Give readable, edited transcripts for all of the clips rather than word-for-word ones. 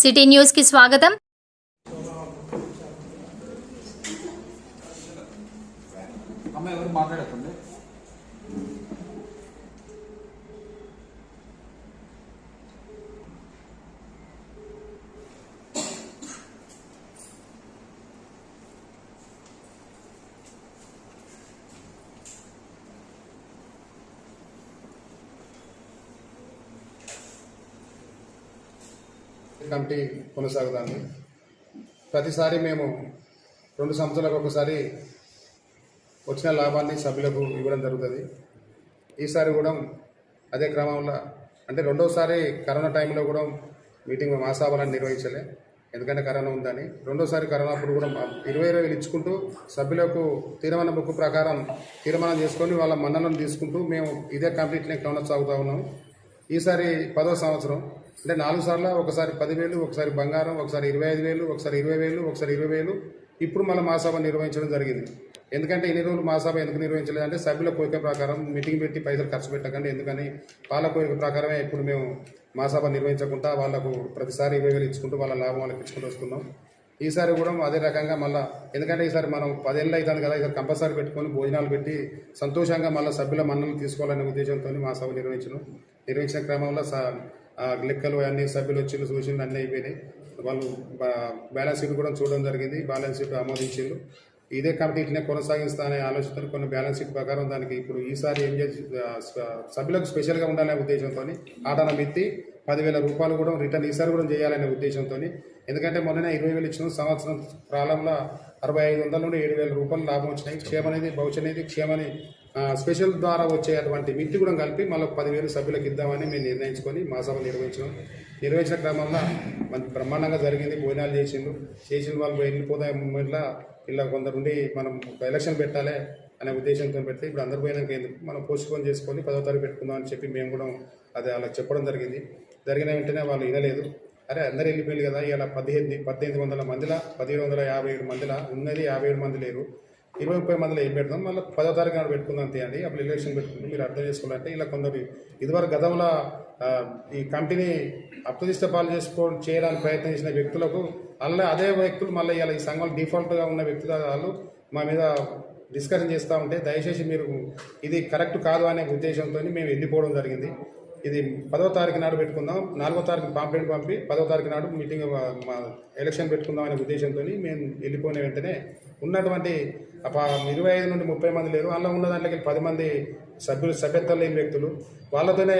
City news కి స్వాగతం. Committee కొనసాగుతుంది. ప్రతిసారి మేము 2 సంవత్సరాలకు ఒకసారి వచ్చిన లాభాన్ని సభ్యులకు ఇవ్వడం జరుగుతుంది. ఈసారి కూడా అదే క్రమంలో అంటే రెండోసారి కరోనా టైంలో కూడా మీటింగ్ మహాసభలను నిర్వహించలే, ఎందుకంటే కరోనా ఉందని. రెండోసారి కరోనా అప్పుడు కూడా 20,000 ఇచ్చుకుంటూ సభ్యులకు తీర్మాన బుక్ ప్రకారం తీర్మానం చేసుకొని వాళ్ళ మన్నలను తీసుకుంటూ మేము ఇదే కంప్లీట్లే కొనసాగుతూ ఉన్నాం. ఈసారి 10వ సంవత్సరం అంటే 4 సార్లు, ఒకసారి 10,000, ఒకసారి బంగారం, ఒకసారి 25,000, ఒకసారి 20,000, ఒకసారి 20,000. ఇప్పుడు మళ్ళీ మహాసభ నిర్వహించడం జరిగింది. ఎందుకంటే ఇన్ని రోజులు మహాసభ ఎందుకు నిర్వహించలేదంటే సభ్యుల కోరిక ప్రకారం మీటింగ్ పెట్టి పైసలు ఖర్చు పెట్టకండి, ఎందుకని వాళ్ళ కోరిక ప్రకారమే ఇప్పుడు మేము మహాసభ నిర్వహించకుండా వాళ్ళకు ప్రతిసారి 20,000 ఇచ్చుకుంటూ వాళ్ళ లాభం వాళ్ళకి ఇచ్చుకుంటూ వస్తున్నాం. ఈసారి కూడా అదే రకంగా మళ్ళీ ఎందుకంటే ఈసారి మనం 10 ఏళ్ళు అవుతుంది కదా, ఈసారి కంపల్సరీ పెట్టుకొని భోజనాలు పెట్టి సంతోషంగా మళ్ళీ సభ్యుల మన్నలు తీసుకోవాలనే ఉద్దేశంతో మహాసభ నిర్వహించిన క్రమంలో లెక్కలు అన్ని సభ్యులు వచ్చి సూచనలు అన్నీ అయిపోయినాయి. వాళ్ళు బ్యాలెన్స్ షీట్ కూడా చూడడం జరిగింది, బ్యాలెన్స్ షీట్ ఆమోదించారు. ఇదే కమిటీ ఇట్లనే కొనసాగిస్తా అనే ఆలోచనతో కొన్ని బ్యాలెన్స్ షీట్ ప్రకారం దానికి ఇప్పుడు ఈసారి ఏం చేసి సభ్యులకు స్పెషల్గా ఉండాలనే ఉద్దేశంతో ఆటన మెత్తి 10,000 రూపాయలు కూడా రిటర్న్ ఈసారి కూడా చేయాలనే ఉద్దేశంతో. ఎందుకంటే మొన్న 20,000 ఇచ్చిన సంవత్సరం కాలంలో 6,500 నుండి 7,000 రూపాయలు లాభం వచ్చినాయి. క్షేమ అనేది భవిష్యత్ అనేది క్షేమని స్పెషల్ ద్వారా వచ్చేటువంటి మిత్తి కూడా కలిపి మళ్ళీ 10,000 సభ్యులకు ఇద్దామని మేము నిర్ణయించుకొని మహాసభ నిర్వహించిన క్రమంలో మంచి బ్రహ్మాండంగా జరిగింది. భోజనాలు చేసిన వాళ్ళు వెళ్ళిపోతే మూమెంట్లో ఇలా కొందరుండి మనం ఎలక్షన్ పెట్టాలి అనే ఉద్దేశంతో పెడితే ఇప్పుడు అందరు పోయినాక ఎందుకు మనం పోస్ట్పోన్ చేసుకొని 10వ తారీఖు పెట్టుకుందాం అని చెప్పి మేము కూడా అది వాళ్ళకి చెప్పడం జరిగింది. జరిగిన వెంటనే వాళ్ళు వినలేదు. అరే అందరు వెళ్ళిపోయింది కదా, ఇలా 1,800 మందిలో 1,757 మందిలో ఉన్నది 57 మంది లేరు, 20-30 మందిలో ఏం పెడతాం, మళ్ళీ 10వ తారీఖు నాడు పెట్టుకుందాం తీయండి, అప్పుడు ఎలక్షన్ పెట్టుకుంటాం. మీరు అర్థం చేసుకోవాలంటే ఇలా కొందరు ఇదివరకు గతంలో ఈ కంపెనీ అప్రతిష్ట పాలు చేయడానికి ప్రయత్నించిన వ్యక్తులకు అదే వ్యక్తులు మళ్ళీ ఇలా ఈ సంఘంలో డిఫాల్ట్గా ఉన్న వ్యక్తులు వాళ్ళు మా మీద డిస్కషన్ చేస్తూ ఉంటే దయచేసి మీరు ఇది కరెక్ట్ కాదు అనే ఉద్దేశంతో మేము వెళ్ళిపోవడం జరిగింది. ఇది 10వ తారీఖు నాడు పెట్టుకుందాం, 4వ తారీఖు పాంప్లెట్ పంపి 10వ తారీఖు నాడు మీటింగ్ ఎలక్షన్ పెట్టుకుందాం అనే ఉద్దేశంతో మేము వెళ్ళిపోయిన వెంటనే ఉన్నటువంటి 25 నుండి 30 మంది లేరు, అందులో ఉన్న దాంట్లోకి 10 మంది సభ్యత్వం లేని వ్యక్తులు వాళ్ళతోనే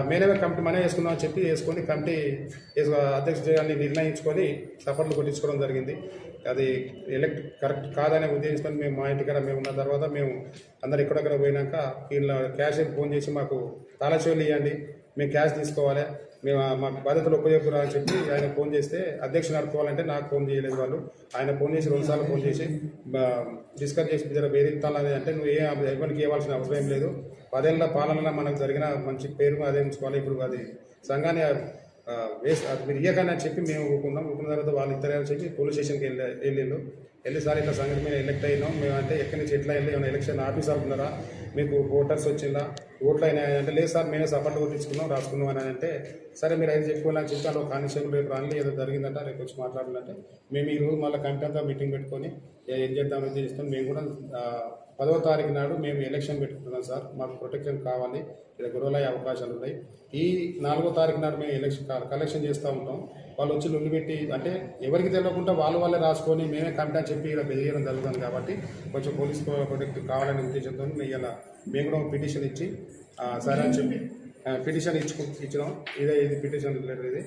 మేమే కమిటీ మనే వేసుకుందామని చెప్పి వేసుకొని కమిటీ అధ్యక్షుడిని నిర్ణయించుకొని సపోర్ట్లు కొట్టించుకోవడం జరిగింది. అది కరెక్ట్ కాదనే ఉద్దేశంతో మేము మా ఇంటికాడ మేము ఉన్న తర్వాత మేము అందరు ఎక్కడెక్కడ పోయినాక వీళ్ళ క్యాష్ ఫోన్ చేసి మాకు తాళచేవులు ఇవ్వండి, మేము క్యాష్ తీసుకోవాలి, మేము మాకు బాధ్యతలు ఉపయోగపడాలని అని చెప్పి ఆయన ఫోన్ చేస్తే అధ్యక్షుని అడుకోవాలంటే నాకు ఫోన్ చేయలేదు వాళ్ళు. ఆయన ఫోన్ చేసి 2 సార్లు ఫోన్ చేసి డిస్కస్ చేసి జర వేదిస్తానని అంటే నువ్వు ఎవరికి ఇవ్వాల్సిన అవసరం ఏం లేదు, 10 ఏళ్ళ పాలనలో మనకు జరిగిన మంచి పేరు అదే ఉంచుకోవాలి, ఇప్పుడు అది సంఘాన్ని మీరు ఇయ్యకని అని చెప్పి మేము ఊరుకున్న తర్వాత వాళ్ళు ఇద్దరు చెప్పి పోలీస్ స్టేషన్కి వెళ్ళి సార్ ఇట్లా సంగతి మీద ఎలక్ట్ అయినాం మేము అంటే ఎక్కడి నుంచి ఎట్లా వెళ్ళి ఏమైనా ఎలక్షన్ ఆఫీస్ అవుతున్నారా, మీకు ఓటర్స్ వచ్చిందా, ఓట్లు అయినాయి అంటే లేదు సార్ మేమే సపోర్ట్ కొట్టించుకున్నాం రాసుకున్నాం అని అంటే సరే మీరు అయితే చెప్పుకోవాలని చెప్పి అలా కానిస్టేబుల్ రేపు రాని ఏదో జరిగిందంట రేపు వచ్చి మాట్లాడాలంటే మేము ఈరోజు మళ్ళీ కమిటీ అంతా మీటింగ్ పెట్టుకొని ఏం చేద్దామని చేస్తాం. మేము కూడా 10వ తారీఖు నాడు మేము ఎలక్షన్ పెట్టుకుంటున్నాం సార్, మాకు ప్రొటెక్షన్ కావాలి, ఇలా గొడవలు అయ్యే అవకాశాలు ఉన్నాయి. ఈ 4వ తారీఖు నాడు మేము కలెక్షన్ చేస్తూ ఉంటాం. వాళ్ళు వచ్చి లొల్లి పెట్టి అంటే ఎవరికి తెలియకుండా వాళ్ళే రాసుకొని మేమే కమిటీ అని చెప్పి ఇలా బెదిరియడం జరుగుతుంది. కాబట్టి కొంచెం పోలీస్ ప్రొటెక్ట్ కావాలనే ఉద్దేశంతో మేము కూడా పిటిషన్ ఇచ్చి సరే అని చెప్పి పిటిషన్ ఇచ్చినాం. ఇది పిటిషన్ లెటర్ ఇది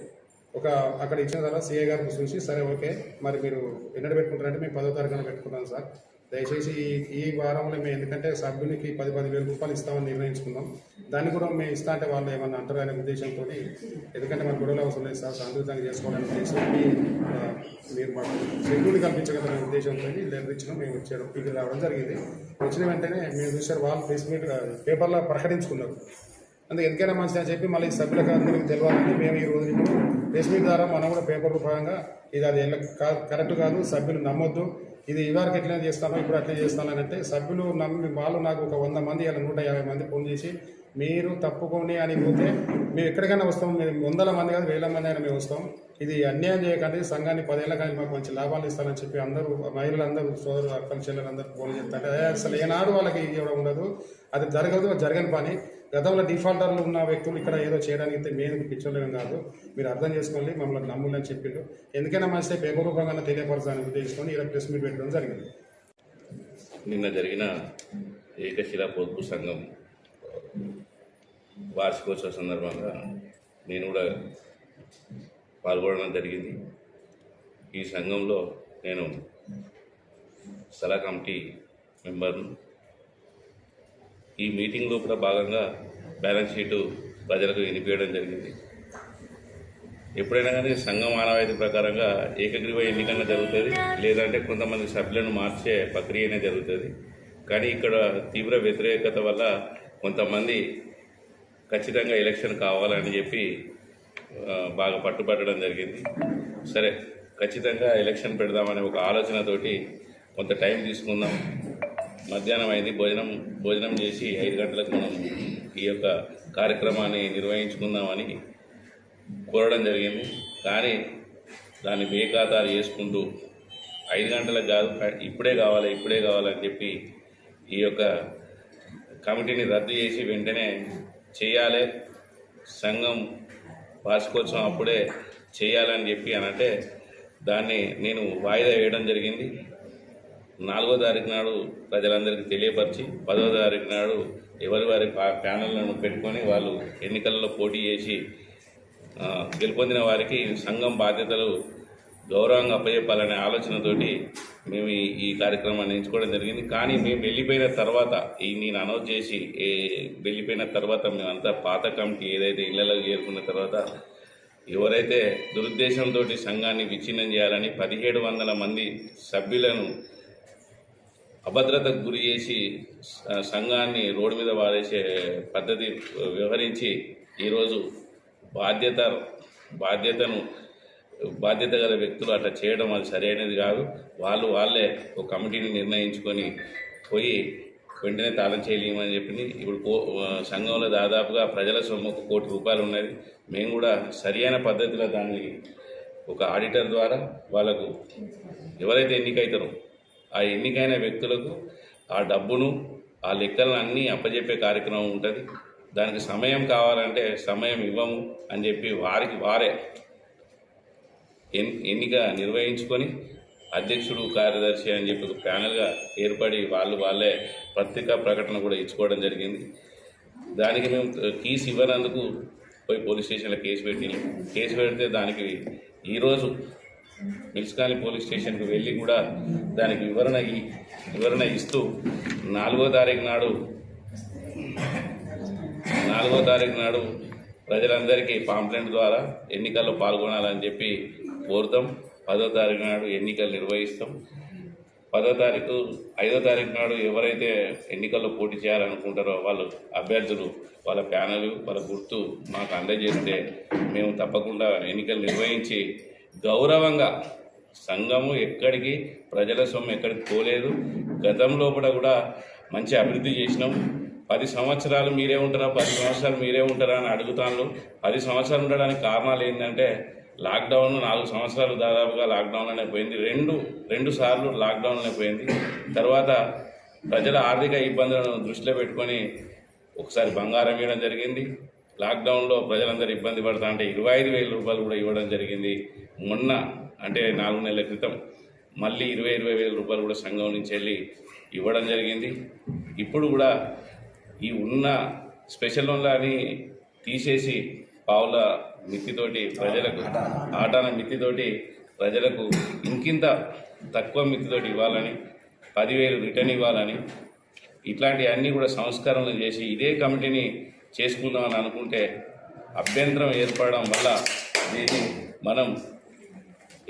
అక్కడ ఇచ్చిన తర్వాత సిఐ గారికి చూసి సరే ఓకే మరి మీరు ఎన్నడ పెట్టుకుంటారంటే మేము 10వ తారీఖున పెట్టుకున్నాం సార్, దయచేసి ఈ వారంలో మేము ఎందుకంటే సభ్యునికి 10,000 రూపాయలు ఇస్తామని నిర్ణయించుకున్నాం, దాన్ని కూడా మేము ఇస్తా అంటే వాళ్ళు ఏమన్నా అంటారు అనే ఉద్దేశంతో ఎందుకంటే మాకు గొడవలు అవసరం లేదు సార్, శాంతియుతంగా చేసుకోవాలనే ఉద్దేశంతో మీరు మాకు సెక్యూరిటీ కల్పించగలనే ఉద్దేశంతో లెటర్ ఇచ్చినాం. మేము వచ్చారు పీకి రావడం జరిగింది. వచ్చిన వెంటనే మేము చూసారు వాళ్ళు ప్రెస్ మీట్ పేపర్లో ప్రకటించుకున్నారు. అందుకే ఎందుకైనా మంచిది అని చెప్పి మళ్ళీ సభ్యులకు అందరికీ తెలియాలని మేము ఈ రోజు ఇప్పుడు ప్రెస్ మీట్ ద్వారా మనం కూడా పేపర్ రూపంగా ఇది అది కరెక్ట్ కాదు, సభ్యులు నమ్మొద్దు, ఇది ఇవరకు ఎట్లనే చేస్తానో ఇప్పుడు అట్లే చేస్తానని అంటే సభ్యులు నమ్మి వాళ్ళు నాకు ఒక 100 మంది ఇలా 150 మంది ఫోన్ చేసి మీరు తప్పుకొని అని పోతే మేము ఎక్కడికైనా వస్తాం. మేము 100 మంది కాదు 1000 మంది అయినా మేము వస్తాం. ఇది అన్యాయం చేయకండి, సంఘాన్ని 10 ఏళ్ళ కానీ మాకు మంచి లాభాలు ఇస్తారని చెప్పి అందరూ మహిళలందరూ సోదరు అక్కలు చెల్లెలందరూ ఫోన్ చేస్తుంటే అసలు ఏనాడు వాళ్ళకి ఇవ్వడం ఉండదు. అది జరగదు, జరగని పని. గతంలో డిఫాల్టర్లు ఉన్న వ్యక్తులు ఇక్కడ ఏదో చేయడానికి మేము పిచ్చోళ్ళం కాదు, మీరు అర్థం చేసుకోండి, మమ్మల్ని నమ్ములని చెప్పిండు. ఎందుకైనా మంచిదే పేపరూపంగా తెలియపరచాలని ఉద్దేశించుకొని ఇలా ప్రెస్ మీట్ పెట్టడం జరిగింది. నిన్న జరిగిన ఏకశిలా పొదుపు సంఘం వార్షికోత్సవ సందర్భంగా నేను కూడా పాల్గొనడం జరిగింది. ఈ సంఘంలో నేను సలహా కమిటీ మెంబర్ను. ఈ మీటింగ్లో కూడా భాగంగా బ్యాలెన్స్ షీటు ప్రజలకు వినిపించడం జరిగింది. ఎప్పుడైనా కానీ సంఘం ఆనవాయితీ ప్రకారంగా ఏకగ్రీవ ఎన్నికన్నా జరుగుతుంది, లేదంటే కొంతమంది సభ్యులను మార్చే ప్రక్రియనే జరుగుతుంది. కానీ ఇక్కడ తీవ్ర వ్యతిరేకత వల్ల కొంతమంది ఖచ్చితంగా ఎలక్షన్ కావాలని చెప్పి బాగా పట్టుబట్టడం జరిగింది. సరే, ఖచ్చితంగా ఎలక్షన్ పెడదామనే ఒక ఆలోచనతోటి కొంత టైం తీసుకుందాం. మధ్యాహ్నం అయింది, భోజనం చేసి 5 గంటలకు మనం ఈ యొక్క కార్యక్రమాన్ని నిర్వహించుకుందామని కోరడం జరిగింది. కానీ దాన్ని బేఖాతారు చేసుకుంటూ 5 గంటలకు కాదు, ఇప్పుడే కావాలని చెప్పి ఈ యొక్క కమిటీని రద్దు చేసి వెంటనే చేయాలి, సంఘం వార్షికోత్సవం అప్పుడే చేయాలని చెప్పి అనంటే దాన్ని నేను వాయిదా వేయడం జరిగింది. 4వ తారీఖు నాడు ప్రజలందరికీ తెలియపరిచి 10వ తారీఖు నాడు ఎవరి వారి ప్యానెళ్లను పెట్టుకొని వాళ్ళు ఎన్నికలలో పోటీ చేసి గెలుపొందిన వారికి సంఘం బాధ్యతలు గౌరవంగా అప్పచెప్పాలనే ఆలోచనతోటి మేము ఈ కార్యక్రమాన్ని ఎంచుకోవడం జరిగింది. కానీ మేము వెళ్ళిపోయిన తర్వాత నేను అనౌన్స్ చేసి వెళ్ళిపోయిన తర్వాత మేమంతా పాత కమిటీ ఏదైతే ఇళ్లలోకి చేరుకున్న తర్వాత ఎవరైతే దురుద్దేశంతో సంఘాన్ని విచ్ఛిన్నం చేయాలని 1700 మంది సభ్యులను అభద్రతకు గురి చేసి సంఘాన్ని రోడ్డు మీద వాడేసే పద్ధతి వ్యవహరించి ఈరోజు బాధ్యత గల వ్యక్తులు అట్లా చేయడం అది సరైనది కాదు. వాళ్ళే ఒక కమిటీని నిర్ణయించుకొని పోయి వెంటనే తాళం చేయలేమని చెప్పింది. ఇప్పుడు సంఘంలో దాదాపుగా ప్రజల సొమ్ము 1 కోటి రూపాయలు ఉన్నది. మేము కూడా సరియైన పద్ధతిలో దాన్ని ఒక ఆడిటర్ ద్వారా వాళ్ళకు ఎవరైతే ఎన్నికైతారో ఆ ఎన్నికైన వ్యక్తులకు ఆ డబ్బును ఆ లెక్కలను అన్నీ అప్పచెప్పే కార్యక్రమం ఉంటుంది. దానికి సమయం కావాలంటే సమయం ఇవ్వము అని చెప్పి వారే ఎన్నిక నిర్వహించుకొని అధ్యక్షుడు కార్యదర్శి అని చెప్పి ఒక ప్యానెల్గా ఏర్పడి వాళ్ళే పత్రికా ప్రకటన కూడా ఇచ్చుకోవడం జరిగింది. దానికి మేము కీస్ ఇవ్వనందుకు పోయి పోలీస్ స్టేషన్లో కేసు పెడితే దానికి ఈరోజు మిల్స్కాని పోలీస్ స్టేషన్కి వెళ్ళి కూడా దానికి వివరణ ఇస్తూ 4వ తారీఖు నాడు ప్రజలందరికీ పాంప్లెంట్ ద్వారా ఎన్నికల్లో పాల్గొనాలని చెప్పి కోరుతాం. 10వ తారీఖు నాడు ఎన్నికలు నిర్వహిస్తాం. 5వ తారీఖు నాడు ఎవరైతే ఎన్నికల్లో పోటీ చేయాలనుకుంటారో వాళ్ళు అభ్యర్థులు వాళ్ళ ప్యానెల్ వాళ్ళ గుర్తు మాకు అందజేస్తే మేము తప్పకుండా ఎన్నికలు నిర్వహించి గౌరవంగా సంఘము ఎక్కడికి ప్రజల సొమ్ము ఎక్కడికి పోలేదు. గతంలో కూడా మంచి అభివృద్ధి చేసినాం. 10 సంవత్సరాలు మీరే ఉంటారా 10 సంవత్సరాలు మీరే ఉంటారా అని అడుగుతాను. 10 సంవత్సరాలు ఉండడానికి కారణాలు ఏంటంటే లాక్డౌన్ 4 సంవత్సరాలు దాదాపుగా లాక్డౌన్లోనే పోయింది. రెండు సార్లు లాక్డౌన్లోనే పోయింది. తర్వాత ప్రజల ఆర్థిక ఇబ్బందులను దృష్టిలో పెట్టుకొని ఒకసారి బంగారం ఇవ్వడం జరిగింది. లాక్డౌన్లో ప్రజలందరూ ఇబ్బంది పడతా అంటే 25,000 రూపాయలు కూడా ఇవ్వడం జరిగింది. మొన్న అంటే 4 నెలల క్రితం మళ్ళీ 20,000 రూపాయలు కూడా సంఘం నుంచి వెళ్ళి ఇవ్వడం జరిగింది. ఇప్పుడు కూడా ఈ ఉన్న స్పెషల్ లోన్లని తీసేసి పావుల మితితోటి ప్రజలకు ఆటాన మితితోటి ప్రజలకు ఇంకింత తక్కువ మితితోటి ఇవ్వాలని 10,000 రిటర్న్ ఇవ్వాలని ఇట్లాంటివన్నీ కూడా సంస్కరణలు చేసి ఇదే కమిటీని చేసుకుందామని అనుకుంటే అభ్యంతరం ఏర్పడడం వల్ల దీన్ని మనం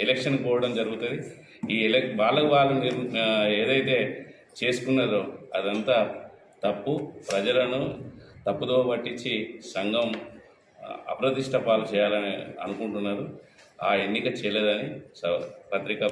ఎలక్షన్ పోవడం జరుగుతుంది. ఈ వాళ్ళు ఏదైతే చేసుకున్నదో అదంతా తప్పు. ప్రజలను తప్పుదో పట్టించి సంఘం అప్రతిష్ట పాలు చేయాలని అనుకుంటున్నారు. ఆ ఎన్నిక చేయలేదని పత్రికా